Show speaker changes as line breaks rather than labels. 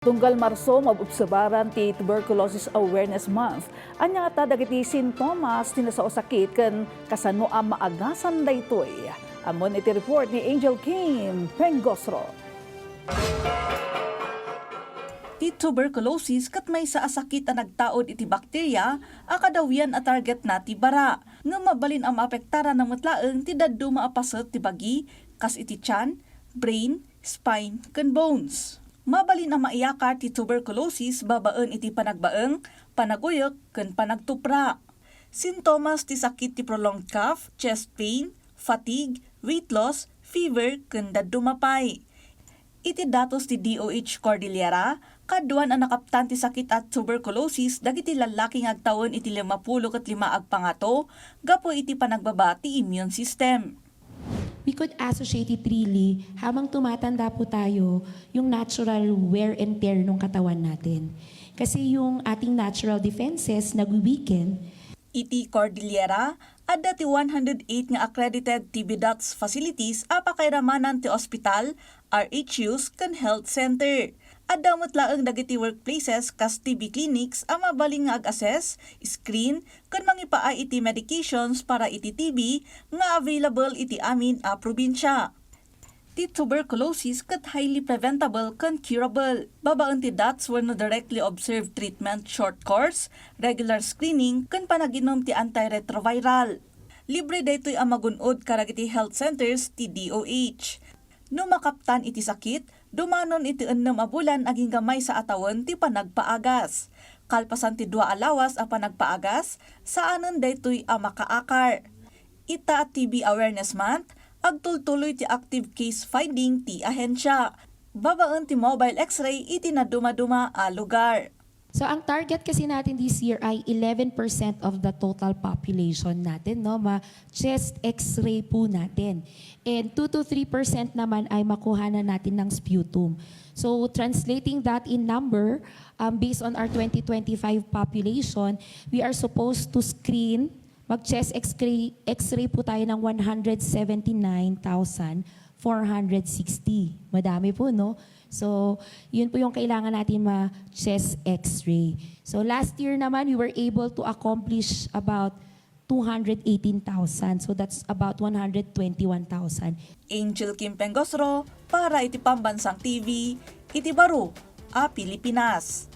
Tunggal Marso, maob-obserbaran ti Tuberculosis Awareness Month. Anya ta dagiti sintomas ti nasao sakit ken kasano ang maagasan daytoy. Amon iti report ni Angel Kim Pengosro.
Ti tuberculosis kat may sa asakit ang nagtaod iti bakterya, akadawian a target na ti bara. Nga mabalin ang maapektara ng matlaeng ti daddo maapaset ti bagi, kas iti tiyan, brain, spine, ken bones. Mabalin ang maiyakar ti tuberculosis babaen iti panagbaeng, panaguyok, ken panagtupra. Sintomas ti sakit ti prolonged cough, chest pain, fatigue, weight loss, fever, ken daddo mapay. Iti datos ti DOH Cordillera, kaduan ang nakaptan ti sakit at tuberculosis dagiti lalaking agtaon iti 55 agpangato, gapo iti panagbaba ti immune system.
We could associate it really, habang tumatanda po tayo, yung natural wear and tear ng katawan natin. Kasi yung ating natural defenses nag-weaken.
Iti Cordillera, adda ti 108 nga accredited TB DOTS facilities apakairamanan ti ospital, RHUs, ken health center. Adda mutlaeng dagiti workplaces kas TB clinics ang mabaling nga ag-assess, screen, ken mangipaay iti medications para iti TB nga available iti amin a probinsya. Ti tuberculosis ket highly preventable ken curable. Babaen ti DOTS wenno directly observed treatment short course, regular screening ken panaginom ti antiretroviral. Libre daytoy ang magun-od karagiti health centers ti DOH. No makaptan iti sakit, dumanon iti 6 a bulan aging gamay sa atawan ti panagpaagas. Kalpasan ti 2 alawas a panagpaagas, saanen daytoy a makaakar. Ita at TB Awareness Month, agtultuloy ti active case finding ti ahensya. Babaen ti mobile x-ray iti na dumaduma a lugar.
So ang target kasi natin this year ay 11% of the total population natin, no? Ma-chest x-ray po natin. And 2 to 3% naman ay makuha na natin ng sputum. So translating that in number, based on our 2025 population, we are supposed to screen, mag-chest x-ray po tayo ng 179,460. Madami po, no? So, yun po yung kailangan natin ma-chest x-ray. So, last year naman, we were able to accomplish about 218,000. So, that's about 121,000.
Angel Kim Pengosro para iti Pambansang TV, iti Baro, Pilipinas.